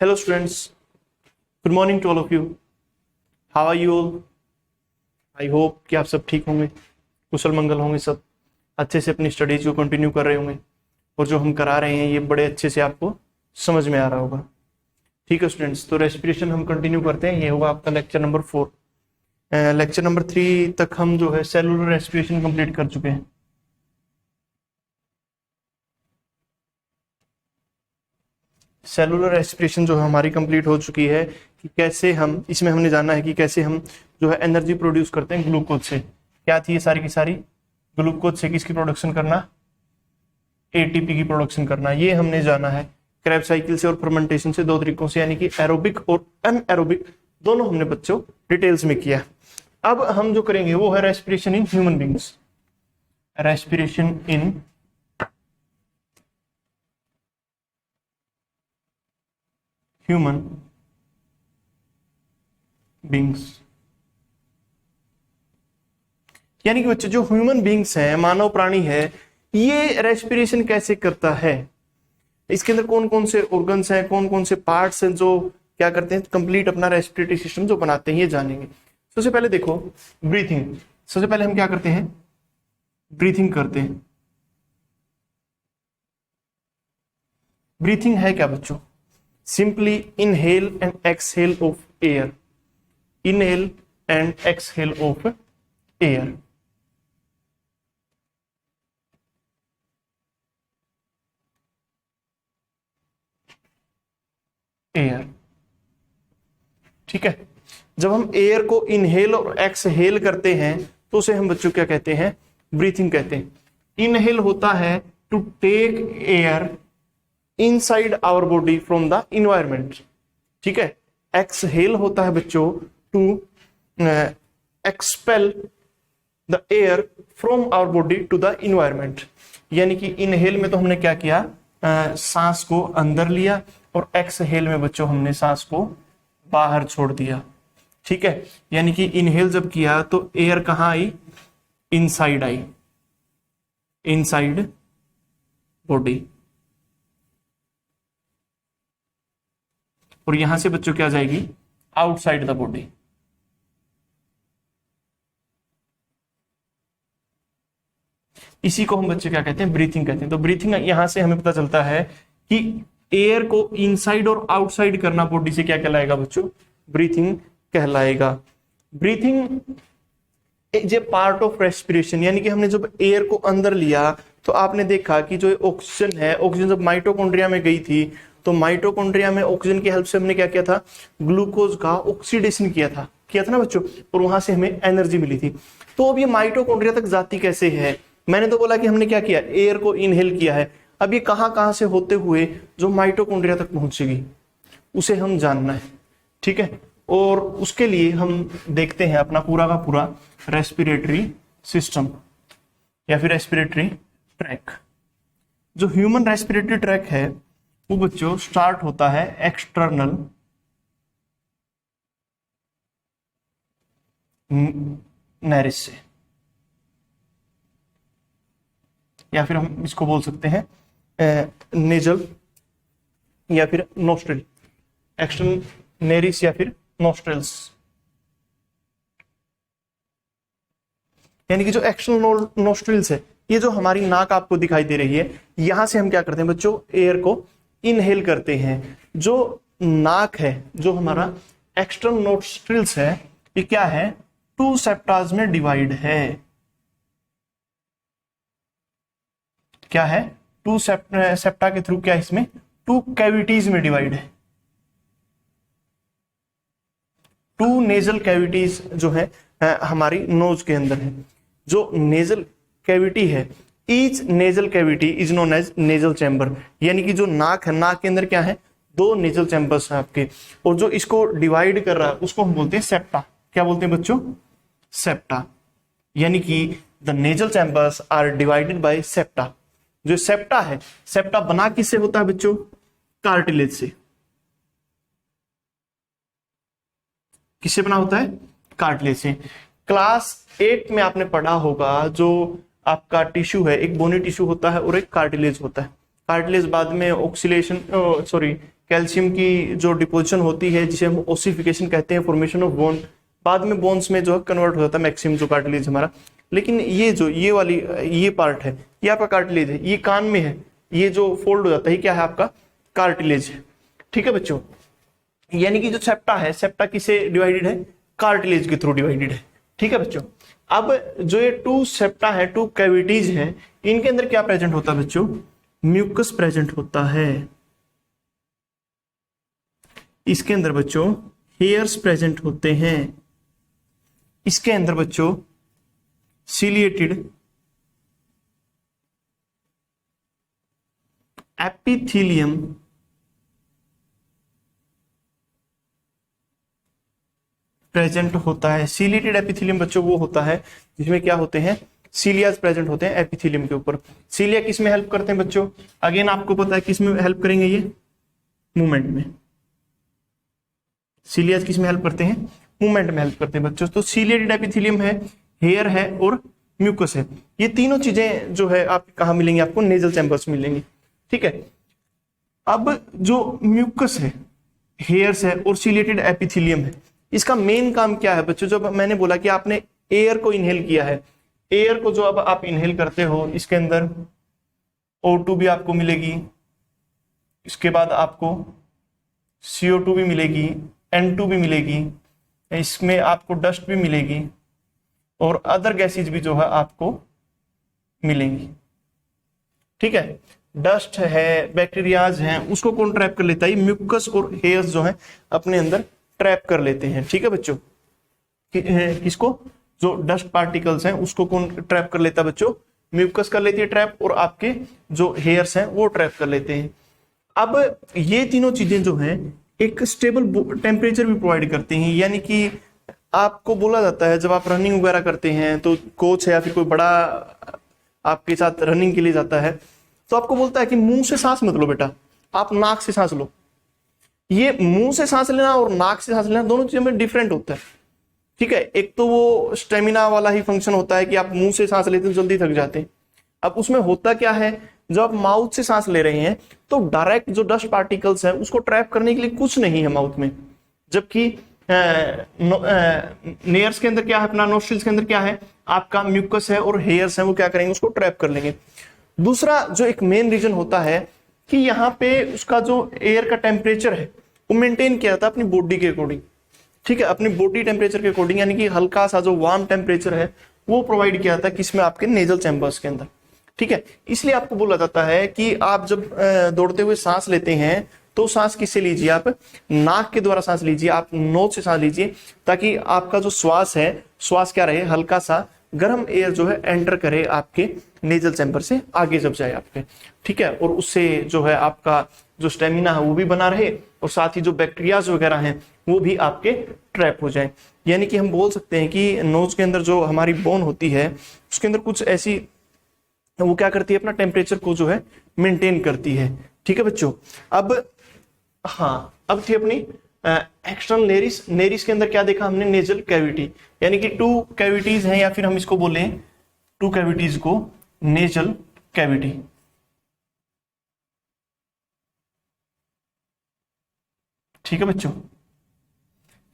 Hello students, good morning to all of you. How are you all? I hope कि आप सब ठीक होंगे, कुशल मंगल होंगे, सब अच्छे से अपनी स्टडीज को कंटिन्यू कर रहे होंगे और जो हम करा रहे हैं ये बड़े अच्छे से आपको समझ में आ रहा होगा। ठीक है स्टूडेंट्स, तो रेस्पिरेशन हम कंटिन्यू करते हैं। ये होगा आपका लेक्चर नंबर 4। लेक्चर नंबर 3 तक हम जो है सेलुलर रेस्पिरेशन कंप्लीट कर चुके हैं। सेलुलर रेस्पिरेशन जो है हमारी कंप्लीट हो चुकी है कि कैसे हम इसमें हमने जाना है कि कैसे हम जो है एनर्जी प्रोड्यूस करते हैं ग्लूकोज से। क्या थी ये सारी की सारी? ग्लूकोज से किसकी प्रोडक्शन करना? एटीपी की प्रोडक्शन करना। ये हमने जाना है क्रेब्स साइकिल से और फर्मेंटेशन से, दो तरीकों से, यानी कि एरोबिक और अनएरोबिक दोनों हमने बच्चों डिटेल्स में किया। अब हम जो करेंगे वो है respiration in human beings. Respiration in human beings, यानी कि बच्चे जो ह्यूमन बींग्स हैं, मानव प्राणी है, ये रेस्पिरेशन कैसे करता है, इसके अंदर कौन कौन से ऑर्गन्स हैं, कौन कौन से पार्ट्स हैं जो क्या करते हैं, कंप्लीट अपना रेस्पिरेटरी सिस्टम जो बनाते हैं, ये जानेंगे। सबसे पहले देखो ब्रीथिंग। सबसे पहले हम क्या करते हैं? ब्रीथिंग करते हैं। ब्रीथिंग है क्या बच्चों? Simply inhale and exhale of air. Inhale and exhale of air. Air, ठीक है। जब हम एयर को इनहेल और एक्सहेल करते हैं तो उसे हम बच्चों क्या कहते हैं? ब्रीथिंग कहते हैं। इनहेल होता है to take air inside our body from the environment, ठीक है। एक्सहेल होता है बच्चों to expel the air from our body to the environment, यानी कि इनहेल में तो हमने क्या किया, सांस को अंदर लिया, और एक्सहेल में बच्चों हमने सांस को बाहर छोड़ दिया, ठीक है। यानी कि इनहेल जब किया तो एयर कहां आई? इनसाइड आई, इनसाइड बॉडी, और यहां से बच्चों क्या जाएगी? Outside the body. इसी को हम बच्चे क्या कहते हैं? ब्रीथिंग कहते हैं। तो ब्रीथिंग यहां से हमें पता चलता है कि एयर को इनसाइड और आउटसाइड करना बॉडी से क्या कहलाएगा बच्चों? ब्रीथिंग कहलाएगा। Breathing is a part of respiration, यानी कि हमने जब एयर को अंदर लिया तो आपने देखा कि जो ऑक्सीजन है, ऑक्सीजन जब माइटोकॉन्ड्रिया में गई थी तो माइटोकॉन्ड्रिया में ऑक्सीजन की हेल्प से हमने क्या किया था? ग्लूकोज का ऑक्सीडेशन किया था ना बच्चों, और वहां से हमें एनर्जी मिली थी। तो अब ये माइटोकॉन्ड्रिया तक जाती कैसे है? मैंने तो बोला कि हमने क्या किया? एयर को इनहेल किया है। अब ये कहां से होते हुए जो माइटोकॉन्ड्रिया तक पहुंचेगी उसे हम जानना है, ठीक है। और उसके लिए हम देखते हैं अपना पूरा का पूरा रेस्पिरेटरी सिस्टम या फिर रेस्पिरेटरी ट्रैक। जो ह्यूमन रेस्पिरेटरी ट्रैक है वो बच्चों स्टार्ट होता है एक्सटर्नल नैरिस से, या फिर हम इसको बोल सकते हैं नेजल या फिर नोस्ट्रिल। एक्सटर्नल नेरिस या फिर नोस्ट्रिल्स, यानी कि जो एक्सटर्नल नोस्ट्रिल्स है, ये जो हमारी नाक आपको दिखाई दे रही है, यहां से हम क्या करते हैं बच्चों? एयर को इनहेल करते हैं। जो नाक है, जो हमारा एक्सटर्नल नोस्ट्रिल्स है, ये क्या है? 2 सेप्टाज में डिवाइड है। क्या है? 2 सेप्टा के थ्रू क्या इसमें 2 कैविटीज में डिवाइड है। 2 नेजल कैविटीज जो है हमारी नोज के अंदर है। जो नेजल कैविटी है, each nasal cavity is known as nasal chamber, यानी कि जो नाक है, नाक के अंदर क्या है? 2 नेजल चैम्बर्स है आपके, और जो इसको डिवाइड कर रहा है उसको हम बोलते हैं सेप्टा। क्या बोलते हैं बच्चों? सेप्टा, यानी कि the nasal chambers are divided by septa. जो सेप्टा है, सेप्टा बना किससे होता है बच्चों? कार्टिलेज से। किससे बना होता है? कार्टिलेज से। क्लास 8 में आपने पढ़ा होगा जो आपका टिश्यू है, एक बोनी टिश्यू होता है और एक कार्टिलेज होता है। कार्टिलेज बाद में ऑक्सीलेशन कैल्शियम की जो डिपोजिशन होती है जिसे हम ओसिफिकेशन कहते हैं, फॉर्मेशन ऑफ बोन, बाद में बोन्स में जो है कन्वर्ट हो जाता है मैक्सिमम जो कार्टिलेज हमारा। लेकिन ये पार्ट है, ये आपका कार्टिलेज है, ये कान में है, ये जो फोल्ड हो जाता है ये क्या है आपका कार्टिलेज है। ठीक है बच्चों, यानी कि जो सेप्टा है, सेप्टा किसे डिवाइडेड है, कार्टिलेज के थ्रू डिवाइडेड है। ठीक है बच्चों, अब जो ये टू सेप्टा है, टू कैविटीज है, इनके अंदर क्या प्रेजेंट होता है बच्चों, म्यूकस प्रेजेंट होता है। इसके अंदर बच्चों हेयर्स प्रेजेंट होते हैं। इसके अंदर बच्चों सीलिएटेड एपिथेलियम प्रेजेंट होता है। सीलिएटेड एपिथेलियम बच्चों वो होता है जिसमें क्या होते हैं, सीलियाज प्रेजेंट होते हैं एपिथेलियम के ऊपर। सीलिया किस में हेल्प करते हैं बच्चों, अगेन आपको पता है किस में हेल्प करेंगे, ये मूवमेंट में। सीलियाज किस में हेल्प करते हैं, मूवमेंट में हेल्प करते हैं बच्चों। तो सीलिएटेड एपिथेलियम है, हेयर है और म्यूकस है। ये तीनों चीजें जो है आप कहाँ मिलेंगी, आपको नेजल चैम्बर्स मिलेंगी। ठीक है, अब जो म्यूकस है, हेयर्स है और सीलिएटेड एपिथेलियम है, इसका मेन काम क्या है बच्चों, जब मैंने बोला कि आपने एयर को इनहेल किया है, एयर को जो अब आप इनहेल करते हो इसके अंदर O2 भी आपको मिलेगी, इसके बाद आपको CO2 भी मिलेगी, N2 भी मिलेगी, इसमें आपको डस्ट भी मिलेगी और अदर गैसेज भी जो है आपको मिलेंगी। ठीक है, डस्ट है, बैक्टीरियाज हैं, उसको कौन ट्रैप कर लेता है, म्यूकस और हेयर्स जो है अपने अंदर ट्रैप कर लेते हैं। ठीक है बच्चों, किसको, जो डस्ट पार्टिकल्स हैं उसको कौन ट्रैप कर लेता है बच्चों, म्यूकस कर लेती है ट्रैप, और आपके जो हेयर्स हैं वो ट्रैप कर लेते हैं। अब ये तीनों चीजें जो हैं एक स्टेबल टेम्परेचर भी प्रोवाइड करती हैं, यानी कि आपको बोला जाता है जब आप रनिंग वगैरह करते हैं तो कोच है या फिर कोई बड़ा आपके साथ रनिंग के लिए जाता है तो आपको बोलता है कि मुंह से सांस मत लो बेटा, आप नाक से सांस लो। ये मुंह से सांस लेना और नाक से सांस लेना दोनों चीजों में डिफरेंट होता है। ठीक है, एक तो वो स्टेमिना वाला ही फंक्शन होता है कि आप मुंह से सांस लेते हो जल्दी थक जाते हैं। अब उसमें होता क्या है, जब आप माउथ से सांस ले रहे हैं तो डायरेक्ट जो डस्ट पार्टिकल्स है उसको ट्रैप करने के लिए कुछ नहीं है माउथ में, जबकि नेयर्स के अंदर क्या है, अपना नोस्ट्रिल्स के अंदर क्या है, आपका म्यूकस है और हेयर्स है, वो क्या करेंगे, उसको ट्रैप कर लेंगे। दूसरा जो एक मेन रीजन होता है कि यहाँ पे उसका जो एयर का टेम्परेचर है वो मेंटेन किया जाता है अपनी बॉडी के अकॉर्डिंग। ठीक है, अपनी बॉडी टेम्परेचर के अकॉर्डिंग, यानी कि हल्का सा जो वार्म टेम्परेचर है वो प्रोवाइड किया जाता है किसमें, आपके नेजल चैम्बर्स के अंदर। ठीक है, इसलिए आपको बोला जाता है कि आप जब दौड़ते हुए सांस लेते हैं तो सांस किससे लीजिए, आप नाक के द्वारा सांस लीजिए, आप नोज से सांस लीजिए, ताकि आपका जो श्वास है, श्वास क्या रहे, हल्का सा गर्म एयर जो है एंटर करे आपके नेजल चैम्बर से आगे जब जाए आपके। ठीक है, और उससे जो है आपका जो स्टेमिना है वो भी बना रहे और साथ ही जो बैक्टीरियाज वगैरह हैं वो भी आपके ट्रैप हो जाए। यानी कि हम बोल सकते हैं कि नोज के अंदर जो हमारी बोन होती है उसके अंदर कुछ ऐसी, वो क्या करती है, अपना टेम्परेचर को जो है मेंटेन करती है। ठीक है बच्चों, अब हाँ, अब थी अपनी एक्सटर्नल नेरिस। नेरिस के अंदर क्या देखा हमने, नेजल कैविटी, यानी कि टू कैविटीज हैं, या फिर हम इसको बोले टू कैविटीज को नेजल कैविटी। ठीक है बच्चों,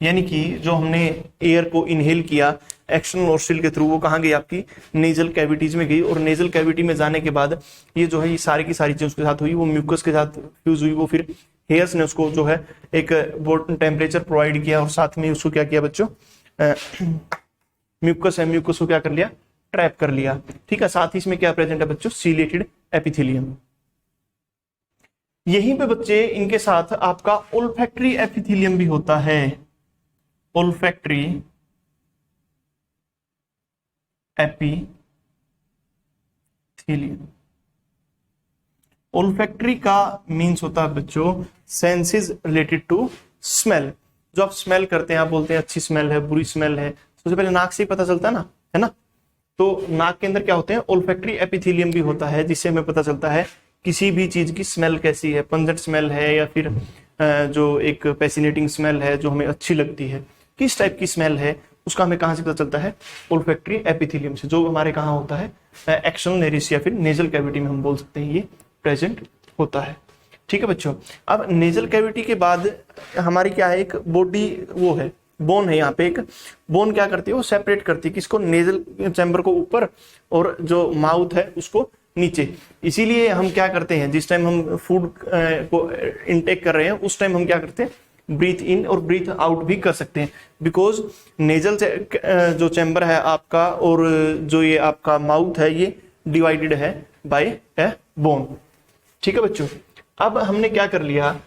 यानी कि जो हमने एयर को इनहेल किया एक्सटर्नल नोस्ट्रिल के थ्रू, वो कहाँ गई, आपकी नेजल कैविटीज में गई, और नेजल कैविटी में जाने के बाद ये जो है ये सारी की सारी चीजें उसके साथ हुई, वो म्यूकस के साथ फ्यूज हुई, वो फिर हेयर्स ने उसको जो है एक टेम्परेचर प्रोवाइड किया और साथ में उसको क्या किया बच्चों, म्यूकस है, म्यूकस को क्या कर लिया, ट्रैप कर लिया। ठीक है, साथ ही इसमें क्या प्रेजेंट है बच्चों, सीलिएटेड एपिथेलियम। यहीं पे बच्चे इनके साथ आपका ओल्फैक्टरी एपिथेलियम भी होता है, ओल्फैक्टरी एपिथेलियम। ओल्फैक्टरी का मीन्स होता है बच्चों सेंसेस रिलेटेड टू स्मेल। जो आप स्मेल करते हैं, आप बोलते हैं अच्छी स्मेल है, बुरी स्मेल है, सबसे पहले नाक से ही पता चलता है ना, है ना। तो नाक के अंदर क्या होते हैं, ओल्फैक्टरी एपिथेलियम भी होता है, जिससे हमें पता चलता है किसी भी चीज की स्मेल कैसी है, पंजेंट स्मेल है या फिर जो एक पैसिनेटिंग स्मेल है जो हमें अच्छी लगती है, किस टाइप की स्मेल है, उसका हमें कहां से पता चलता है, ओल्फैक्टरी एपिथेलियम से, जो हमारे कहां होता है एक्सटर्नल नेरिस या फिर नेजल कैविटी में हम बोल सकते हैं ये प्रेजेंट होता है। ठीक है बच्चों, अब नेजल कैविटी के बाद हमारी क्या है, एक बॉडी वो है, बोन है, यहाँ पे एक बोन क्या करती है, वो सेपरेट करती है किसको, नेजल चैम्बर को ऊपर और जो माउथ है उसको नीचे। इसीलिए हम क्या करते हैं, जिस टाइम हम फूड को इनटेक कर रहे हैं उस टाइम हम क्या करते हैं, ब्रीथ इन और ब्रीथ आउट भी कर सकते हैं, बिकॉज नेजल जो चैम्बर है आपका और जो ये आपका माउथ है ये डिवाइडेड है बाय ए बोन। ठीक है बच्चों, अब हमने क्या कर लिया,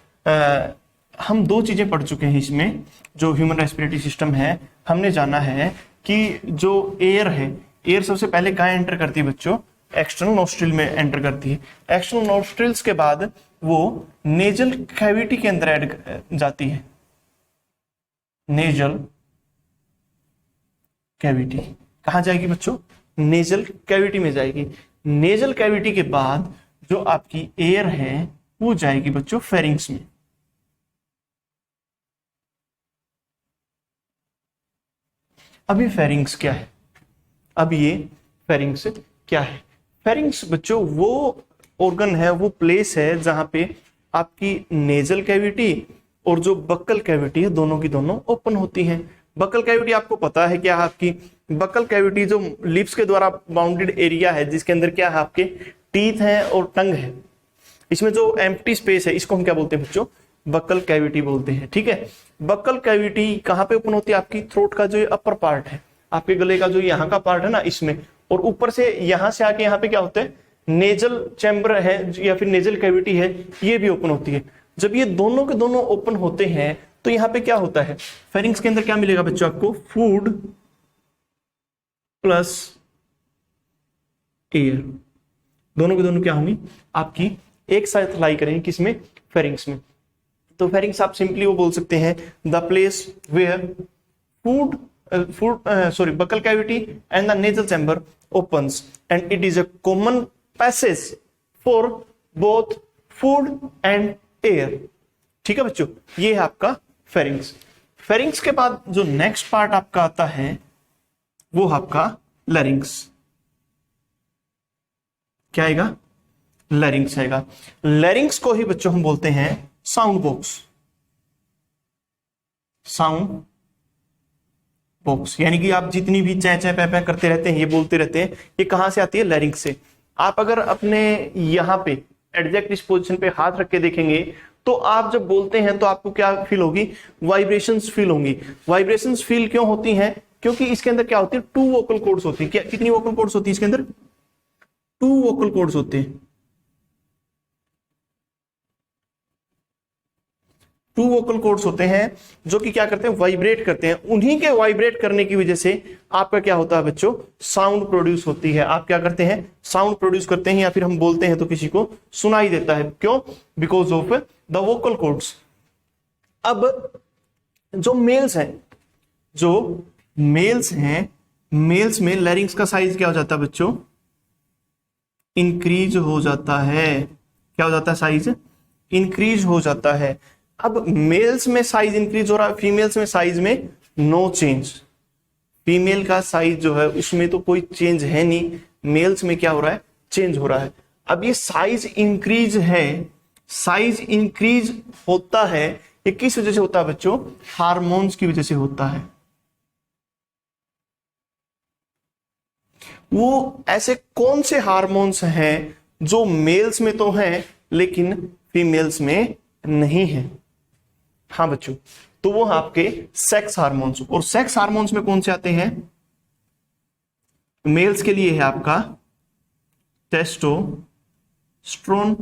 हम दो चीजें पढ़ चुके हैं इसमें, जो ह्यूमन रेस्पिरेटरी सिस्टम है, हमने जाना है कि जो एयर है, एयर सबसे पहले कहाँ एंटर करती है बच्चों, एक्सटर्नल नोस्ट्रिल में एंटर करती है। एक्सटर्नल नोस्ट्रिल्स के बाद वो नेजल कैविटी के अंदर ऐड जाती है, नेजल कैविटी कहाँ जाएगी बच्चों, नेजल कैविटी में जाएगी। नेजल कैविटी के बाद जो आपकी एयर है वो जाएगी बच्चों फेरिंग्स में। अब ये फेरिंग्स क्या है, अब ये फेरिंग्स क्या है, फेरिंग्स बच्चों वो ऑर्गन है, वो प्लेस है जहां पे आपकी नेजल कैविटी और जो बक्कल कैविटी है दोनों की दोनों ओपन होती हैं। बक्कल कैविटी आपको पता है क्या है, आपकी बक्कल कैविटी जो लिप्स के द्वारा बाउंडेड एरिया है, जिसके अंदर क्या है, आपके टीथ हैं और टंग है, इसमें जो एम्प्टी स्पेस है इसको हम क्या बोलते हैं बच्चों, बक्कल कैविटी बोलते हैं। ठीक है, बक्कल कैविटी कहाँ पे ओपन होती है, आपकी थ्रोट का जो अपर पार्ट है, आपके गले का जो यहाँ का पार्ट है ना इसमें, और ऊपर से यहाँ से आके यहाँ पे क्या होता है, नेजल चैम्बर है या फिर नेजल कैविटी है, ये भी ओपन होती है। जब ये दोनों के दोनों ओपन होते हैं तो यहाँ पे क्या होता है, फेरिंग्स के अंदर क्या मिलेगा बच्चों आपको, फूड प्लस एयर, दोनों के दोनों क्या होंगी आपकी एक साथ लाई करेंगे किसमें, फेरिंग्स में। तो फेरिंग्स आप सिंपली वो बोल सकते हैं the place where buccal cavity and the nasal chamber opens and it is a common passage for both food and air. ठीक है बच्चों, ये है आपका फेरिंग्स। फेरिंग्स के बाद जो नेक्स्ट पार्ट आपका आता है वो आपका लैरिंग्स। क्या आएगा, लैरिंग्स आएगा। लैरिंग्स को ही बच्चों हम बोलते हैं साउंड बॉक्स, साउंड बॉक्स, यानी कि आप जितनी भी चै चै पै करते रहते हैं, ये बोलते रहते हैं, ये कहां से आती है, लैरिंग्स से। आप अगर अपने यहां पे एडजेक्ट इस पोजीशन पे हाथ रख के देखेंगे तो आप जब बोलते हैं तो आपको क्या फील होगी, वाइब्रेशंस फील होंगी। वाइब्रेशंस फील क्यों होती हैं, क्योंकि इसके अंदर क्या होती है, 2 वोकल कॉर्ड्स होती है। क्या, कितनी वोकल कॉर्ड्स होती है इसके अंदर, 2 वोकल कॉर्ड्स होते हैं, 2 वोकल कॉर्ड्स होते हैं जो कि क्या करते हैं, वाइब्रेट करते हैं। उन्हीं के वाइब्रेट करने की वजह से आपका क्या होता है बच्चों, साउंड प्रोड्यूस होती है। आप क्या करते हैं, साउंड प्रोड्यूस करते हैं, या फिर हम बोलते हैं तो किसी को सुनाई देता है। क्यों, because of the vocal cords. अब जो मेल्स हैं, मेल्स में लैरिंग्स का साइज क्या हो जाता है बच्चों, इंक्रीज हो जाता है। क्या हो जाता है, साइज इंक्रीज हो जाता है। अब मेल्स में साइज इंक्रीज हो रहा है, फीमेल्स में साइज में नो चेंज। फीमेल का साइज जो है उसमें तो कोई चेंज है नहीं, मेल्स में क्या हो रहा है, चेंज हो रहा है। अब ये साइज इंक्रीज है, साइज इंक्रीज होता है, ये किस वजह से होता है बच्चों, हार्मोन्स की वजह से होता है। वो ऐसे कौन से हार्मोन्स हैं जो मेल्स में तो हैं लेकिन फीमेल्स में नहीं है। हाँ बच्चों, तो वो आपके सेक्स हार्मोन्स, और सेक्स हार्मोन्स में कौन से आते हैं, मेल्स के लिए है आपका टेस्टोस्टेरोन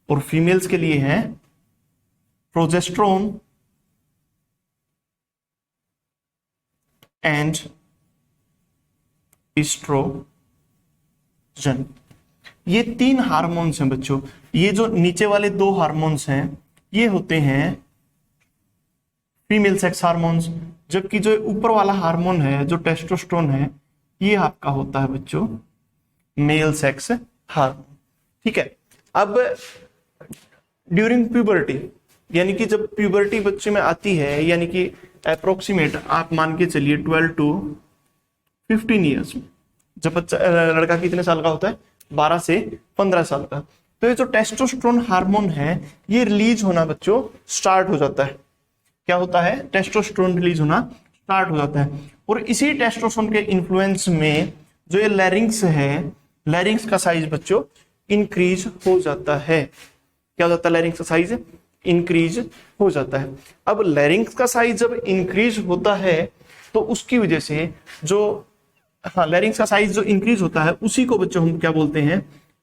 और फीमेल्स के लिए है प्रोजेस्टेरोन एंड एस्ट्रोजन। ये 3 हार्मोन्स हैं बच्चों। ये जो नीचे वाले 2 हार्मोन्स हैं ये होते हैं फीमेल सेक्स हार्मोन्स, जबकि जो ऊपर वाला हार्मोन है जो टेस्टोस्टेरोन है ये आपका होता है बच्चों मेल सेक्स हार्मोन। ठीक है, अब ड्यूरिंग प्यूबर्टी, यानी कि जब प्यूबर्टी बच्चे में आती है, यानी कि अप्रोक्सीमेट आप मान के चलिए 12 to 15 ईयर्स में, जब बच्चा लड़का कितने साल का होता है, 12 से 15 साल का, तो ये जो टेस्टोस्टेरोन हार्मोन है ये रिलीज होना बच्चों स्टार्ट हो जाता है। क्या होता है? टेस्टोस्टेरोन रिलीज होना स्टार्ट हो जाता है। और इसी टेस्टोस्टेरोन के इन्फ्लुएंस में जो ये लैरिंग्स है, लैरिंग्स का साइज बच्चों इंक्रीज हो जाता है। क्या हो जाता है? लैरिंग्स का साइज इंक्रीज हो जाता है। अब लैरिंग्स का साइज जब इंक्रीज होता है तो उसकी वजह से जो लैरिंग्स का साइज जो इंक्रीज होता है उसी को बच्चों हम क्या बोलते हैं?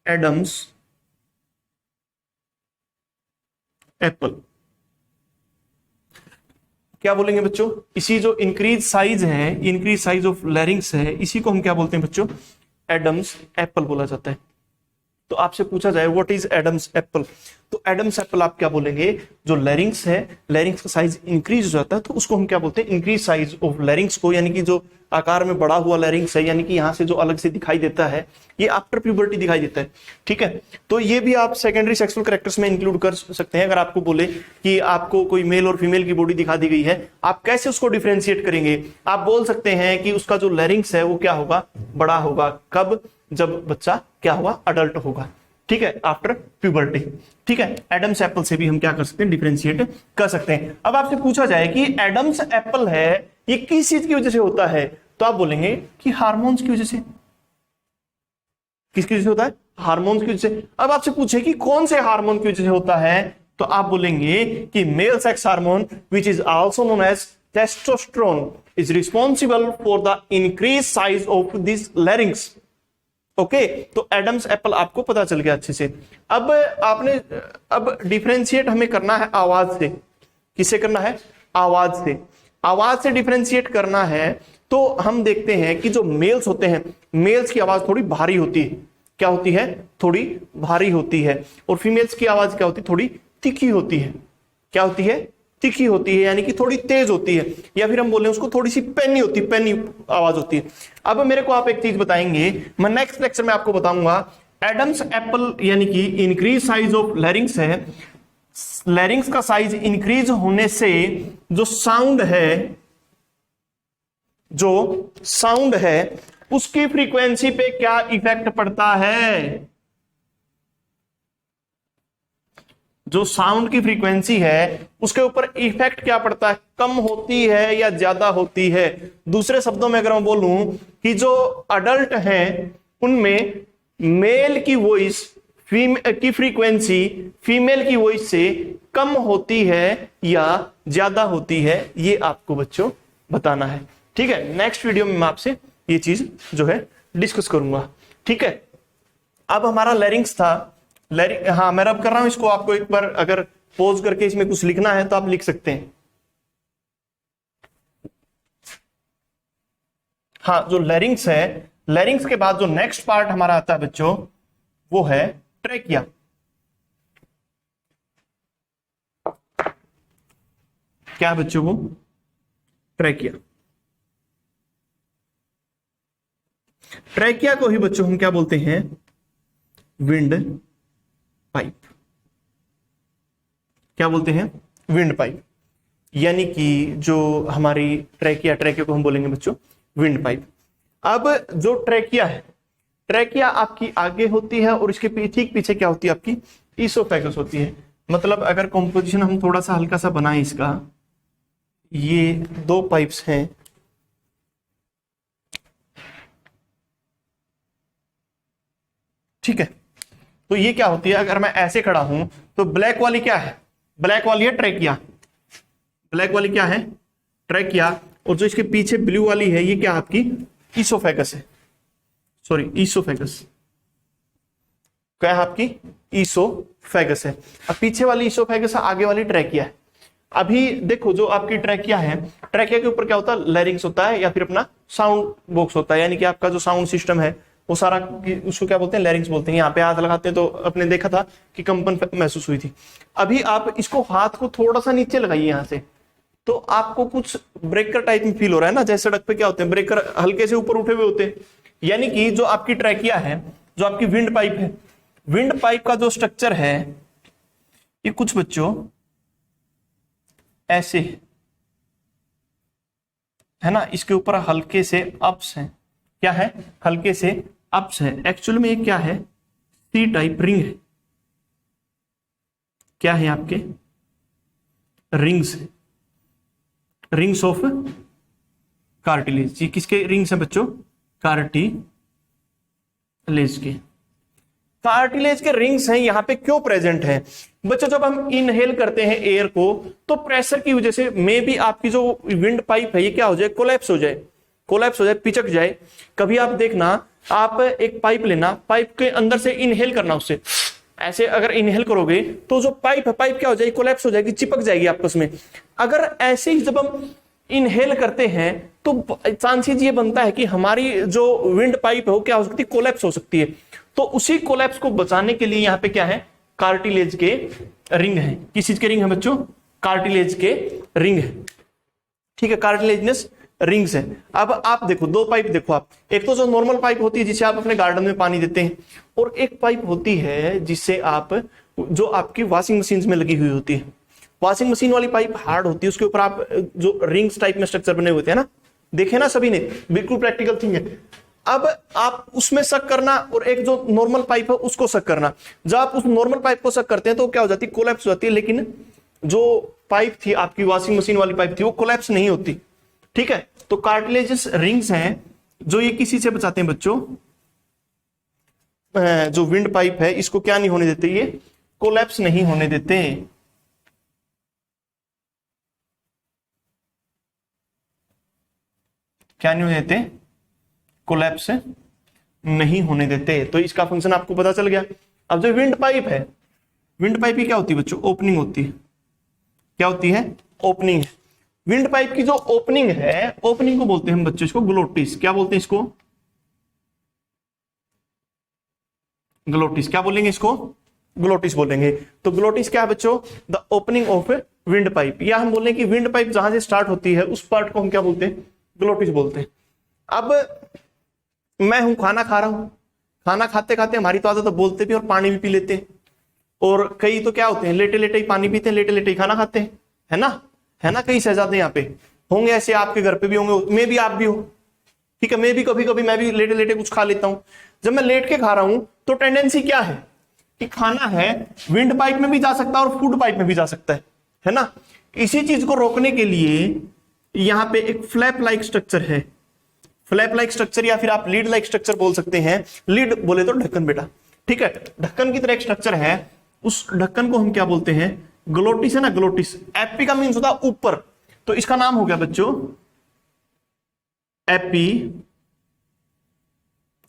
Adam's apple. क्या बोलेंगे बच्चों? इसी जो इंक्रीज साइज है, इंक्रीज साइज ऑफ लैरिंग्स है, इसी को हम क्या बोलते हैं बच्चों? एडम्स एप्पल बोला जाता है। तो आपसे पूछा जाए व्हाट इज एडम्स एप्पल, तो एडम्स एप्पल आप क्या बोलेंगे? जो लैरिंग्स है, लैरिंग्स का साइज इंक्रीज हो जाता है तो उसको हम क्या बोलते हैं? इंक्रीज साइज ऑफ लैरिंग्स को, यानी कि जो आकार में बड़ा हुआ लैरिंग्स है, यानी कि यहां से जो अलग से दिखाई देता है ये आफ्टर प्यूबर्टी दिखाई देता है। ठीक है, तो ये भी आप सेकेंडरी सेक्सुअल कैरेक्टर्स में इंक्लूड कर सकते हैं। अगर आपको बोले कि आपको कोई मेल और फीमेल की बॉडी दिखा दी गई है, आप कैसे उसको डिफरेंशिएट करेंगे? आप बोल सकते हैं कि उसका जो लैरिंग्स है वो क्या होगा? बड़ा होगा। कब? जब बच्चा क्या हुआ? अडल्ट होगा। ठीक है, आफ्टर प्यूबर्टी। ठीक है, एडम्स एप्पल से भी हम क्या कर सकते हैं? डिफरेंशिएट कर सकते हैं। अब आपसे पूछा जाए कि एडम्स एप्पल है ये किस चीज की वजह से होता है, तो आप बोलेंगे कि हार्मोन्स की वजह से। किसकी वजह से होता है? हार्मोन्स की वजह से। अब आपसे पूछे कि कौन से हार्मोन की वजह से होता है, तो आप बोलेंगे कि male sex hormone which is also known as testosterone is responsible for the increase size of this larynx. Okay, तो एडम्स एप्पल आपको पता चल गया अच्छे से। अब डिफरेंशिएट हमें करना है आवाज से। किससे करना है? आवाज से। आवाज से डिफरेंशिएट करना है तो हम देखते हैं कि जो मेल्स होते हैं, मेल्स की आवाज थोड़ी भारी होती है। क्या होती है? थोड़ी भारी होती है। और फीमेल्स की आवाज क्या होती है? थोड़ी तीखी होती है। क्या होती है? तीखी होती है, यानी कि थोड़ी तेज होती है, या फिर हम बोले उसको थोड़ी सी पेनी होती है, पेनी आवाज होती है। अब मेरे को आप एक चीज बताएंगे, मैं नेक्स्ट लेक्चर में आपको बताऊंगा एडम्स एप्पल यानी कि इंक्रीज साइज ऑफ लैरिंग्स है। लैरिंग्स का साइज इंक्रीज होने से जो साउंड है उसकी फ्रीक्वेंसी पे क्या इफेक्ट पड़ता है? जो साउंड की फ्रीक्वेंसी है उसके ऊपर इफेक्ट क्या पड़ता है? कम होती है या ज्यादा होती है? दूसरे शब्दों में अगर मैं बोलूं कि जो अडल्ट हैं उनमें मेल की वॉइस की फ्रीक्वेंसी फीमेल की वॉइस से कम होती है या ज्यादा होती है, ये आपको बच्चों बताना है। ठीक है, नेक्स्ट वीडियो में मैं आपसे ये चीज जो है डिस्कस करूंगा। ठीक है, अब हमारा लैरिंग्स था। हाँ, मैं रब कर रहा हूं इसको, आपको एक बार अगर पॉज करके इसमें कुछ लिखना है तो आप लिख सकते हैं। हाँ, जो लैरिंग्स है, लैरिंग्स के बाद जो नेक्स्ट पार्ट हमारा आता है बच्चों वो है ट्रेकिया। क्या है बच्चों? वो ट्रेकिया। ट्रेकिया को ही बच्चों हम क्या बोलते हैं? Wind pipe. क्या बोलते हैं? Wind pipe. यानी कि जो हमारी ट्रेकिया को हम बोलेंगे बच्चों विंड पाइप। अब जो ट्रेकिया है, ट्रेकिया आपकी आगे होती है और इसके ठीक पीछे क्या होती है? आपकी ईसोफेगस होती है। मतलब अगर कॉम्पोजिशन हम थोड़ा सा हल्का सा बनाएं इसका, ये दो पाइप्स हैं। ठीक है, तो ये क्या होती है? अगर मैं ऐसे खड़ा हूं तो ब्लैक वाली क्या है? ब्लैक वाली है ट्रेकिया। ब्लैक वाली क्या है? ट्रेकिया। और जो इसके पीछे ब्लू वाली है ये क्या आपकी? ईसोफेगस है। Sorry, oesophagus. क्या है आपकी? ईसोफेगस है। अब पीछे वाली ईसोफेगस है, आगे वाली ट्रेकिया है। अभी देखो जो आपकी ट्रेकिया है, ट्रेकिया के ऊपर क्या होता है? लैरिंग्स होता है या फिर अपना साउंड बॉक्स होता है, यानी कि आपका जो साउंड सिस्टम है वो सारा, उसको क्या बोलते हैं? लैरिंग्स बोलते हैं। यहाँ पे हाथ लगाते हैं तो अपने देखा था कि कंपन महसूस हुई थी। अभी आप इसको हाथ को थोड़ा सा नीचे लगाइए यहां से, तो आपको कुछ ब्रेकर टाइप में फील हो रहा है ना, जैसे सड़क पे क्या होते हैं ब्रेकर हल्के से ऊपर उठे हुए होते हैं। यानी कि जो आपकी ट्रेकिया है, जो आपकी विंड पाइप है, विंड पाइप का जो स्ट्रक्चर है ये कुछ बच्चों ऐसे है ना, इसके ऊपर हल्के से अप्स हैं। क्या है? हल्के से अप्स है। एक्चुअल में ये क्या है? सी टाइप रिंग है। क्या है आपके, रिंग्स, रिंग्स ऑफ कार्टिलेज। ये किसके रिंग्स है बच्चों, कार्टिलेज के। कार्टिलेज के रिंग्स हैं यहाँ पे, क्यों प्रेजेंट है बच्चों, जब हम इनहेल करते हैं एयर को तो प्रेशर की वजह से मे भी आपकी जो विंड पाइप है ये क्या हो जाए, कोलैप्स हो जाए, पिचक जाए। कभी आप देखना, आप एक पाइप लेना, पाइप के अंदर से इनहेल करना, उससे ऐसे अगर इनहेल करोगे तो जो पाइप है, पाइप क्या हो जाएगी, कोलैप्स हो जाएगी, चिपक जाएगी आपस में। अगर ऐसे ही जब हम इनहेल करते हैं तो चांसेस ये बनता है कि हमारी जो विंड पाइप है वो क्या हो सकती है, कोलैप्स हो सकती है। तो उसी कोलैप्स को बचाने के लिए यहाँ पे क्या है, कार्टिलेज के रिंग है। किस चीज के रिंग है बच्चों, कार्टिलेज के रिंग है। ठीक है, कार्टिलेजनस रिंग्स है। अब आप देखो, दो पाइप देखो आप, एक तो जो नॉर्मल पाइप होती है जिसे आप अपने गार्डन में पानी देते हैं, और एक पाइप होती है जिससे आप, जो आपकी वॉशिंग मशीन में लगी हुई होती है। वॉशिंग मशीन वाली पाइप हार्ड होती है, उसके ऊपर आप जो रिंग्स टाइप में स्ट्रक्चर बने होते हैं ना, देखे ना सभी ने, बिल्कुल प्रैक्टिकल थिंग है। अब आप उसमें सक करना और एक जो नॉर्मल पाइप है उसको सक करना। जब आप उस नॉर्मल पाइप को सक करते हैं तो क्या हो जाती है, कोलैप्स हो जाती है। लेकिन जो पाइप थी आपकी वॉशिंग मशीन वाली पाइप थी वो कोलैप्स नहीं होती। ठीक है, तो कार्टिलेजस रिंग्स हैं जो ये किसी से बचाते हैं बच्चों, जो विंड पाइप है इसको क्या नहीं होने देते, ये कोलैप्स नहीं होने देते। क्या नहीं होने देते, कोलैप्स नहीं होने देते। तो इसका फंक्शन आपको पता चल गया। अब जो विंड पाइप है, विंड पाइप की क्या होती है बच्चों, ओपनिंग होती है। क्या होती है, ओपनिंग है। विंड पाइप की जो ओपनिंग है, ओपनिंग को बोलते हैं हम बच्चों इसको ग्लोटिस। क्या बोलते हैं इसको, ग्लोटिस। क्या बोलेंगे इसको, ग्लोटिस बोलेंगे। तो ग्लोटिस क्या है बच्चों, the opening of wind pipe. या हम बोलें कि विंड पाइप जहां से स्टार्ट होती है उस पार्ट को हम क्या बोलते हैं, ग्लोटिस बोलते हैं। अब मैं हूं, खाना खा रहा हूं, खाना खाते खाते हमारी तो आदत है बोलते भी और पानी भी पी लेते हैं। और कई तो क्या होते हैं, लेटे लेटे ही पानी पीते हैं, लेटे लेटे ही खाना खाते हैं, है ना, है ना। कई शहजादे यहाँ पे होंगे ऐसे, आपके घर पे भी होंगे, मैं भी, आप भी हो। ठीक है, मैं भी कभी कभी मैं भी लेटे लेटे कुछ खा लेता हूं। जब मैं लेट के खा रहा हूं तो टेंडेंसी क्या है कि खाना है विंड पाइप में भी जा सकता है और फूड पाइप में भी जा सकता है ना। इसी चीज को रोकने के लिए यहां पे एक फ्लैप लाइक स्ट्रक्चर है, फ्लैप लाइक स्ट्रक्चर, या फिर आप लीड लाइक स्ट्रक्चर बोल सकते हैं। लीड बोले तो ढक्कन बेटा, ठीक है, ढक्कन की तरह एक स्ट्रक्चर है। उस ढक्कन को हम क्या बोलते हैं, ग्लोटिस है ना, ग्लोटिस। एपी का मीन्स होता है ऊपर, तो इसका नाम हो गया बच्चों एपी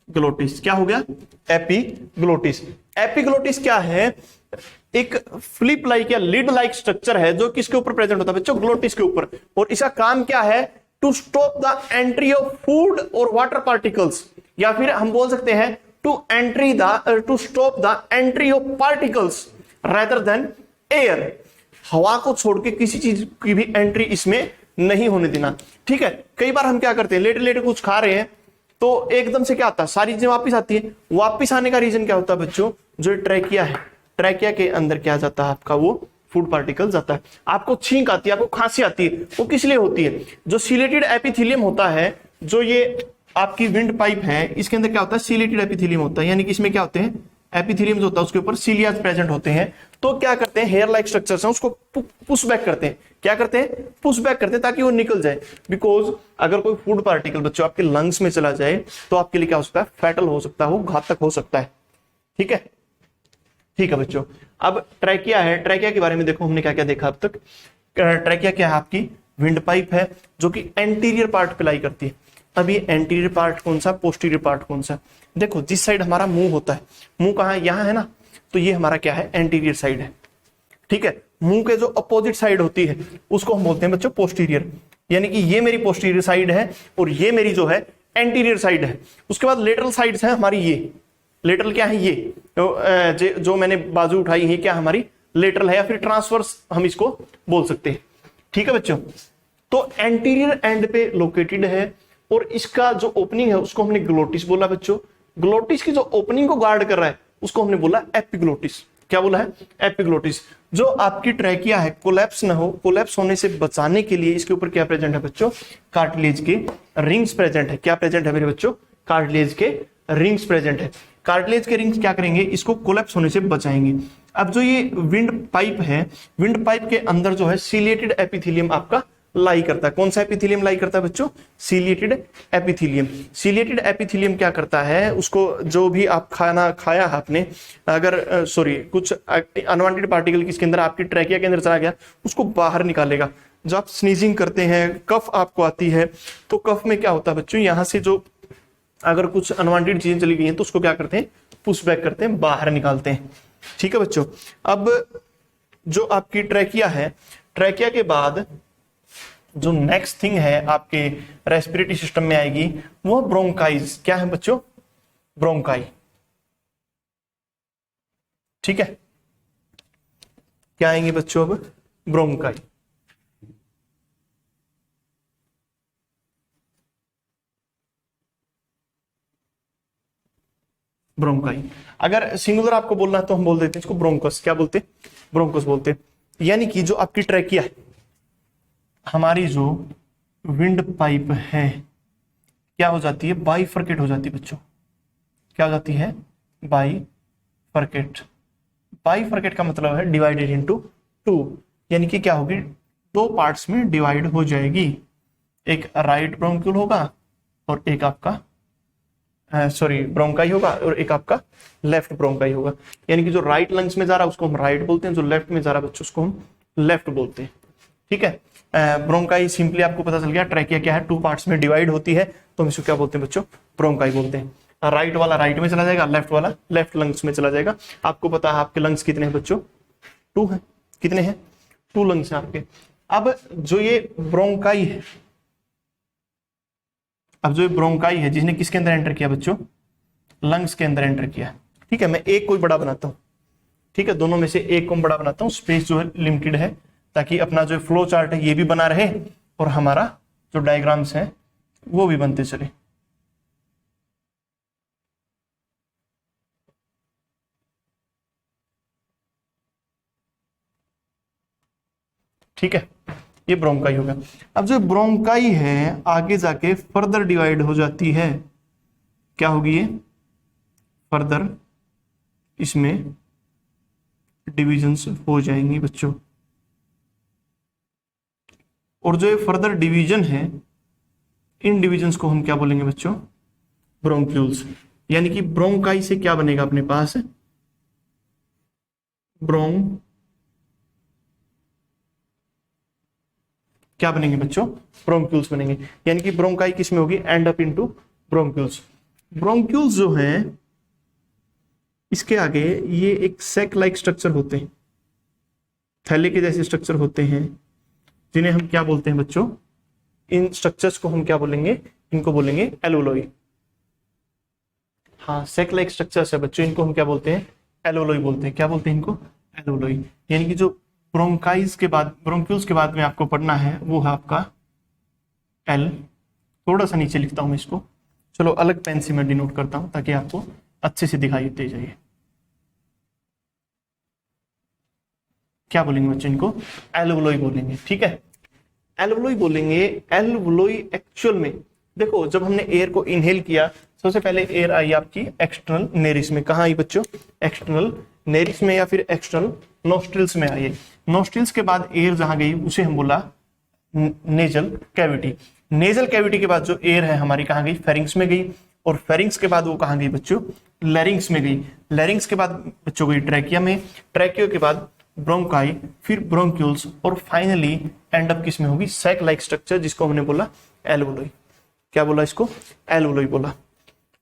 ग्लोटिस। क्या हो गया, एपी ग्लोटिस। एपीग्लोटिस क्या है, एक फ्लिप लाइक या लीड लाइक स्ट्रक्चर है जो किसके ऊपर प्रेजेंट होता है बच्चों, ग्लोटिस के ऊपर। और इसका काम क्या है, to stop the entry of food और वाटर पार्टिकल्स, या फिर हम बोल सकते हैं to stop the entry of particles rather than air. हवा को छोड़ के किसी चीज की भी एंट्री इसमें नहीं होने देना। ठीक है, कई बार हम क्या करते हैं, लेटे लेटे कुछ खा रहे हैं तो एकदम से क्या आता है, सारी चीजें वापस आती है। वापस आने का रीजन क्या होता है बच्चों, जो ट्रैकिया है, ट्रैकिया के अंदर क्या जाता है आपका, वो फूड पार्टिकल जाता है। आपको छींक आती है, आपको खांसी आती है, वो किस लिए होती है, जो सीलेटेड एपिथेलियम होता है, जो ये आपकी विंड पाइप है, इसके अंदर क्या होता है, सीलेटेड एपिथेलियम होता है। यानी कि इसमें क्या होते हैं, एपिथेलियम जो होता है उसके ऊपर सीलियाज प्रेजेंट होते हैं। तो क्या करते हैं, हेयर लाइक स्ट्रक्चर्स हैं, उसको पुश बैक करते हैं। क्या करते हैं, पुश बैक करते हैं ताकि वो निकल जाए। बिकॉज अगर कोई फूड पार्टिकल बच्चों आपके लंग्स में चला जाए तो आपके लिए क्या हो सकता है, फैटल हो सकता है, वो घातक हो सकता है। ठीक है, ठीक है बच्चों। अब ट्रैकिया है, ट्रैकिया के बारे में देखो हमने क्या क्या देखा अब तक। ट्रैकिया क्या है, आपकी विंड पाइप है जो कि एंटीरियर पार्ट पे लाई करती है। अब ये एंटीरियर पार्ट कौन सा, पोस्टीरियर पार्ट कौन सा, देखो जिस साइड हमारा मुंह होता है, मुंह कहाँ है, यहाँ है ना, तो ये हमारा क्या है, एंटीरियर साइड है। ठीक है, मुंह के जो अपोजिट साइड होती है उसको हम बोलते हैं बच्चों पोस्टीरियर। यानी कि ये मेरी पोस्टीरियर साइड है और ये मेरी जो है एंटीरियर साइड है। उसके बाद लेटरल साइड्स है हमारी, ये लेटरल क्या है, ये जो मैंने बाजू उठाई है क्या हमारी लेटरल है, या फिर ट्रांसवर्स हम इसको बोल सकते हैं। ठीक है बच्चों, तो एंटीरियर एंड पे लोकेटेड है और इसका जो ओपनिंग है उसको हमने ग्लोटिस बोला बच्चों। ग्लोटिस की जो ओपनिंग को गार्ड कर रहा है उसको हमने बोला एपिग्लोटिस। क्या बोला है, एपिग्लोटिस। जो आपकी ट्रैकिया है कोलैप्स ना हो, कोलैप्स होने से बचाने के लिए इसके ऊपर क्या प्रेजेंट है बच्चों, कार्टिलेज के रिंग्स प्रेजेंट है। क्या प्रेजेंट है मेरे बच्चों, कार्टिलेज के रिंग्स प्रेजेंट है। कार्टिलेज के रिंग्स क्या करेंगे, इसको कोलैप्स होने से बचाएंगे। अब जो ये विंड पाइप है, विंड पाइप के अंदर जो है सीलिएटेड एपिथेलियम आपका लाई करता है। कौन सा एपिथेलियम लाई करता है बच्चों? Ciliated epithelium. सीलिएटेड एपिथेलियम क्या करता है, उसको जो भी आप खाना खाया आपने, अगर कुछ अनवांटेड पार्टिकल किसके अंदर, आपकी ट्रैकिया के अंदर चला गया, उसको बाहर निकालेगा। जब आप स्नीजिंग करते हैं, कफ आपको आती है, तो कफ में क्या होता है बच्चों, यहां से जो अगर कुछ अनवांटेड चीजें चली गई हैं तो उसको क्या करते हैं, पुश बैक करते हैं, बाहर निकालते हैं। ठीक है बच्चों। अब जो आपकी ट्रैकिया है, ट्रैकिया के बाद जो नेक्स्ट थिंग है आपके रेस्पिरेटरी सिस्टम में आएगी वो ब्रोंकाइज। क्या है बच्चों? ब्रोंकाई। ठीक है, क्या आएंगे बच्चों? अब ब्रोंकाई। ब्रोंकाई। अगर सिंगुलर आपको बोलना है तो हम बोल देते हैं इसको ब्रोंकस। क्या बोलते हैं? ब्रोंकस बोलते हैं। यानी कि जो आपकी ट्रैकिया है, हमारी जो विंड पाइप है, क्या हो जाती है? बाइफरकेट हो जाती है बच्चों। क्या हो जाती है? बाइफरकेट। बाइफरकेट का मतलब है डिवाइडेड इनटू टू, यानी कि क्या होगी, दो पार्ट्स में डिवाइड हो जाएगी। एक राइट ब्रोंक्यूल होगा और एक आपका ब्रोंकाई होगा, और एक आपका लेफ्ट ब्रोंकाई होगा। यानी कि जो राइट लंग्स में जा रहा है उसको हम राइट बोलते हैं, जो लेफ्ट में जा रहा है बच्चों उसको हम लेफ्ट बोलते हैं। ठीक है, ब्रोंकाई सिंपली आपको पता चल गया। ट्रैकिया क्या है? टू पार्ट्स में डिवाइड होती है, तो हम इसको क्या बोलते हैं बच्चों? ब्रोंकाई बोलते हैं। राइट वाला राइट में चला जाएगा, लेफ्ट वाला लेफ्ट लंग्स में चला जाएगा। आपको पता है आपके लंग्स कितने हैं बच्चों? 2 हैं। कितने हैं? 2 लंग्स हैं आपके। अब जो ये ब्रोंकाई है, अब जो ब्रोंकाई है जिसने किसके अंदर एंटर किया बच्चों? लंग्स के अंदर एंटर किया। ठीक है, मैं एक कोई बड़ा बनाता हूं। ठीक है, दोनों में से एक को बड़ा बनाता हूं। स्पेस जो है लिमिटेड है, ताकि अपना जो फ्लो चार्ट है ये भी बना रहे और हमारा जो डायग्राम्स है वो भी बनते चले। ठीक है, ये ब्रोंकाई हो गया। अब जो ब्रोंकाई है आगे जाके फर्दर डिवाइड हो जाती है। क्या होगी ये? फर्दर इसमें डिविजन्स हो जाएंगी बच्चों। और जो ये फर्दर डिवीजन है, इन डिविजन्स को हम क्या बोलेंगे बच्चों? ब्रोंक्यूल्स। यानी कि ब्रोंकाई से क्या बनेगा अपने पास? क्या बनेंगे बच्चों? ब्रोंक्यूल्स बनेंगे। यानी कि ब्रोंकाई किस में होगी? And up into bronchioles. Bronchioles जो हैं इसके आगे ये एक सैक लाइक स्ट्रक्चर होते हैं, थैले के जैसे स्ट्रक्चर होते हैं, जिन्हें हम क्या बोलते हैं बच्चों? इन स्ट्रक्चर्स को हम क्या बोलेंगे? इनको बोलेंगे एल्वोलोई। हाँ, सैक लाइक स्ट्रक्चर्स है बच्चों, इनको हम क्या बोलते हैं? एल्वोलोई बोलते हैं। क्या बोलते हैं इनको? एल्वोलोई। यानी कि जो ब्रोंकाइज के बाद, ब्रोंक्यूल्स के बाद में आपको पढ़ना है वो है आपका एल। थोड़ा सा नीचे लिखता हूं मैं इसको, चलो अलग पेन से मैं डिनोट करता हूं ताकि आपको अच्छे से दिखाई दे जाइए। क्या बोलेंगे बच्चों? इनको एल्वोलोई बोलेंगे। ठीक है, एल्वोलोई बोलेंगे। एल्वोलोई एक्चुअल में देखो, जब हमने एयर को इनहेल किया, सबसे पहले एयर आई आपकी एक्सटर्नल नेरिस में। कहाँ आई बच्चों? एक्सटर्नल नेरिस में या फिर एक्सटर्नल नोस्ट्रिल्स में आई। नोस्ट्रिल्स के बाद एयर जहां गई उसे हम बोला नेजल कैविटी। नेजल कैविटी के बाद जो एयर है हमारी कहाँ गई? फेरिंग्स में गई। और फेरिंग्स के बाद वो कहाँ गई बच्चों? लैरिंग्स में गई। लैरिंग्स के बाद बच्चों गई ट्रैकिया में। ट्रैकिया के बाद ब्रोंकाई, फिर ब्रोंक्यूल्स, और फाइनली एंड अप किस में होगी? सैक लाइक स्ट्रक्चर, जिसको हमने बोला एल्वोलोई। क्या बोला इसको? एल्वोलोई बोला।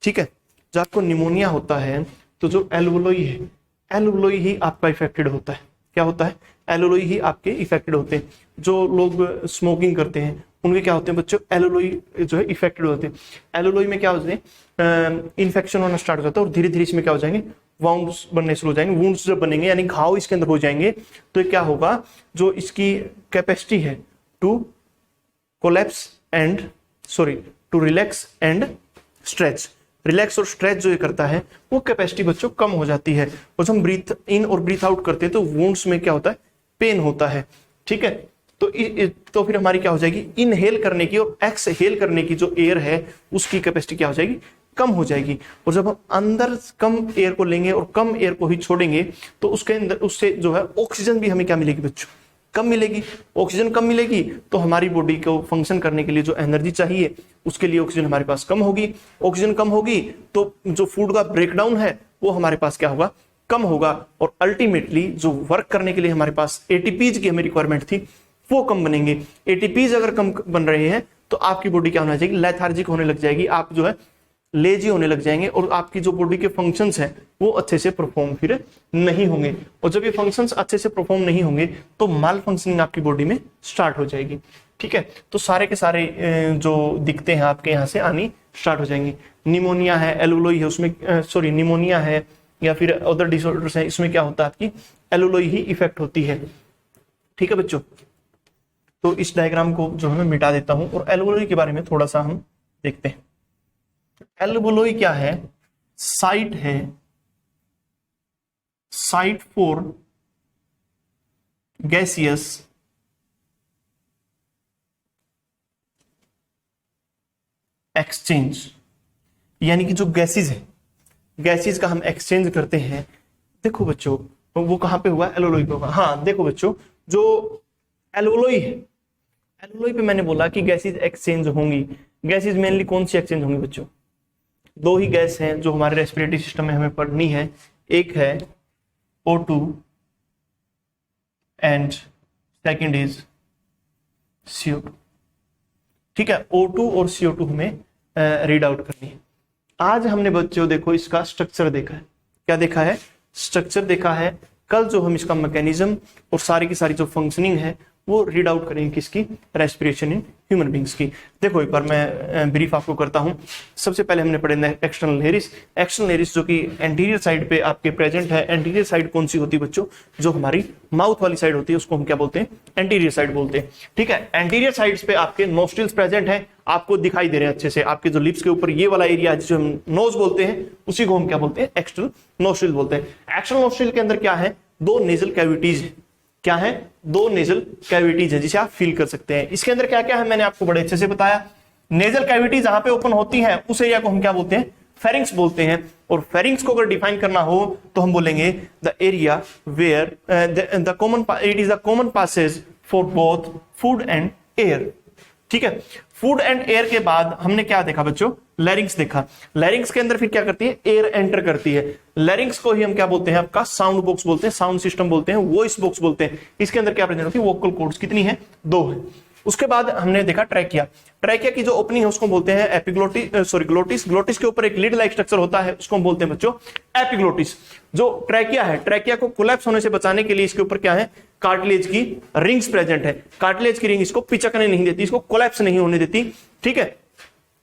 ठीक है, जब आपको निमोनिया होता है तो जो एल्वोलोई है, एल्वोलोई ही आपका इफेक्टेड होता है। क्या होता है? एल्वोलोई ही आपके इफेक्टेड होते हैं। जो लोग स्मोकिंग करते हैं उनके क्या होते हैं बच्चों? एल्वोलोई जो है इफेक्टेड होते हैं। एल्वोलोई में क्या होते हैं? इन्फेक्शन होना स्टार्ट हो जाता है और धीरे धीरे इसमें क्या हो जाएंगे? वाउंड्स बनने शुरू हो जाएंगे। वुंड्स जब बनेंगे यानी घाव इसके अंदर हो जाएंगे, तो क्या होगा? जो इसकी कैपेसिटी है to collapse and to relax and stretch, relax और स्ट्रेच जो ये करता है वो कैपेसिटी बच्चों कम हो जाती है। और जब हम ब्रीथ इन और ब्रीथ आउट करते हैं तो वुंड्स में क्या होता है? पेन होता है। ठीक है, तो फिर हमारी क्या हो जाएगी? इनहेल करने की और एक्सहेल करने की जो एयर है उसकी कैपेसिटी क्या हो जाएगी? कम हो जाएगी। और जब हम अंदर कम एयर को लेंगे और कम एयर को ही छोड़ेंगे तो उसके अंदर उससे जो है ऑक्सीजन भी हमें क्या मिलेगी बच्चों, कम मिलेगी। ऑक्सीजन कम मिलेगी तो हमारी बॉडी को फंक्शन करने के लिए जो एनर्जी चाहिए उसके लिए ऑक्सीजन हमारे पास कम होगी। ऑक्सीजन कम होगी तो जो फूड का ब्रेकडाउन है वो हमारे पास क्या होगा, कम होगा। और अल्टीमेटली जो वर्क करने के लिए हमारे पास एटीपीज की हमें रिक्वायरमेंट थी वो कम बनेंगे। एटीपीज अगर कम बन रहे हैं तो आपकी बॉडी क्या होना चाहिए, लेथार्जिक होने लग जाएगी, आप जो है लेजी होने लग जाएंगे और आपकी जो बॉडी के फंक्शंस हैं वो अच्छे से परफॉर्म फिर नहीं होंगे। और जब ये फंक्शंस अच्छे से परफॉर्म नहीं होंगे तो माल फंक्शनिंग आपकी बॉडी में स्टार्ट हो जाएगी। ठीक है, तो सारे के सारे जो दिखते हैं आपके यहाँ से आनी स्टार्ट हो जाएंगे। निमोनिया है, एलुलोई है, उसमें सॉरी निमोनिया है या फिर अदर डिसऑर्डर्स है, इसमें क्या होता है आपकी एलुलोई ही इफेक्ट होती है। ठीक है बच्चों, तो इस डायग्राम को जो है मैं मिटा देता हूं और एल्वोलोई के बारे में थोड़ा सा हम देखते हैं। एल्वोलोई क्या है, साइट है, साइट फॉर गैसियस एक्सचेंज, यानी कि जो गैसेज है, गैसेज का हम एक्सचेंज करते हैं। देखो बच्चों वो कहां पे हुआ, एल्वोलोई पे हुआ। हाँ देखो बच्चों, जो एल्वोलोई है, एल्वोलोई पे मैंने बोला कि गैसेज एक्सचेंज होंगी। गैसेज मेनली कौन सी एक्सचेंज होंगी बच्चों, दो ही गैस हैं जो हमारे रेस्पिरेटरी सिस्टम में हमें पढ़नी है, एक है O2 and second is CO2। ठीक है, O2 और CO2 हमें रीड आउट करनी है। आज हमने बच्चों देखो इसका स्ट्रक्चर देखा है, क्या देखा है, स्ट्रक्चर देखा है। कल जो हम इसका मैकेनिज्म और सारी की सारी जो फंक्शनिंग है वो रीड आउट करेंगे किसकी, रेस्पिरेशन इन ह्यूमन बींग्स की। देखो एक बार मैं ब्रीफ आपको करता हूं। सबसे पहले हमने पढ़े एक्सटर्नल हेरिस। एक्सटर्नल हेरिस जो कि एंटीरियर साइड पे आपके प्रेजेंट है। एंटीरियर साइड कौन सी होती है बच्चों, जो हमारी माउथ वाली साइड होती है उसको हम क्या बोलते हैं, एंटीरियर साइड बोलते हैं। ठीक है, एंटीरियर साइड्स पे आपके नोस्ट्रिल्स प्रेजेंट है, आपको दिखाई दे रहे हैं अच्छे से। आपके जो लिप्स के ऊपर ये वाला एरिया है जिसे हम नोज बोलते हैं, उसी को हम क्या बोलते हैं, एक्सटर्नल नोस्ट्रिल बोलते हैं। एक्सटर्नल नोस्ट्रिल के अंदर क्या है, दो नेजल कैविटीज है। क्या है, दो नेजल कैविटीज है जिसे आप फील कर सकते हैं। इसके अंदर क्या क्या है मैंने आपको बड़े अच्छे से बताया। नेजल कैविटी जहां पे ओपन होती है उस एरिया को हम क्या बोलते हैं, फेरिंक्स बोलते हैं। और फेरिंक्स को अगर डिफाइन करना हो तो हम बोलेंगे the area where the common, it is the common passage for both food and air. ठीक है, फूड एंड एयर के बाद हमने क्या देखा बच्चों, लैरिंग्स देखा। लैरिंग्स के अंदर फिर क्या करती है, एयर एंटर करती है। लैरिंग्स को ही हम क्या बोलते हैं, आपका साउंड बॉक्स बोलते हैं, साउंड सिस्टम बोलते हैं, वॉइस बॉक्स बोलते हैं। इसके अंदर क्या प्रेजेंट होती है, वोकल कॉर्ड्स कितनी है, दो है। उसके बाद हमने देखा ट्रैकिया। ट्रैकिया की जो ओपनिंग है उसको बोलते हैं एपिग्लोटिस, सॉरी ग्लोटिस। ग्लोटिस के ऊपर एक लीड लाइक स्ट्रक्चर होता है, उसको हम बोलते हैं बच्चों एपिग्लोटिस। जो ट्रैकिया है, ट्रैकिया को कोलैप्स होने से बचाने के लिए इसके ऊपर क्या है, कार्टिलेज की रिंग्स प्रेजेंट है। कार्टिलेज की रिंग इसको पिचकने नहीं देती, इसको कोलैप्स नहीं होने देती। ठीक है,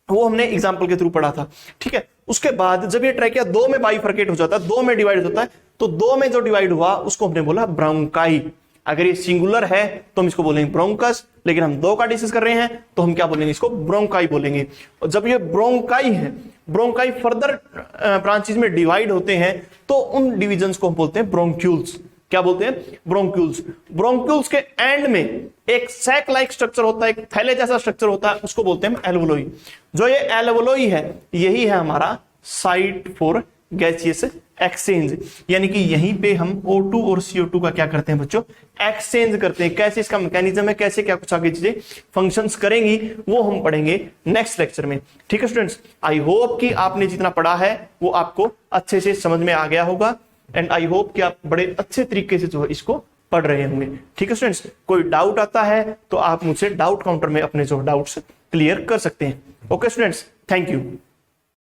वो हमने एग्जांपल के थ्रू पढ़ा था। ठीक है, उसके बाद जब ये ट्रैकिया दो में बाइफरकेट हो जाता है, दो में डिवाइड होता है, तो दो में जो डिवाइड हुआ उसको हमने बोला ब्रोंकाई। अगर ये सिंगुलर है तो हम इसको बोलेंगे ब्रोंकस, लेकिन हम दो का डिस्कस कर रहे हैं तो हम क्या बोलेंगे, इसको ब्रोंकाई बोलेंगे। और जब ये ब्रोंकाई है, ब्रोंकाई फर्दर ब्रांचेस में डिवाइड होते हैं तो उन डिविजन्स को हम बोलते हैं ब्रोंक्यूल्स। क्या बोलते हैं, ब्रोंक्यूल्स। ब्रोंक्यूल्स के एंड में एक सैक लाइक स्ट्रक्चर होता है, एक थैले जैसा स्ट्रक्चर होता है, उसको बोलते हैं एल्वोलोई। जो ये एल्वोलोई है यही है हमारा साइट फॉर गैसियस एक्सचेंज, यानी कि यहीं पे हम O2 और CO2 का क्या करते हैं बच्चों, एक्सचेंज करते हैं। कैसे इसका मैकेनिज्म है, कैसे क्या कुछ आगे चीजें फंक्शंस करेंगी वो हम पढ़ेंगे नेक्स्ट लेक्चर में। ठीक है स्टूडेंट्स, आई होप कि आपने जितना पढ़ा है वो आपको अच्छे से समझ में आ गया होगा एंड आई होप कि आप बड़े अच्छे तरीके से जो है इसको पढ़ रहे होंगे। ठीक है स्टूडेंट्स, कोई डाउट आता है तो आप मुझसे डाउट काउंटर में अपने जो डाउट्स क्लियर कर सकते हैं। Okay students, thank you.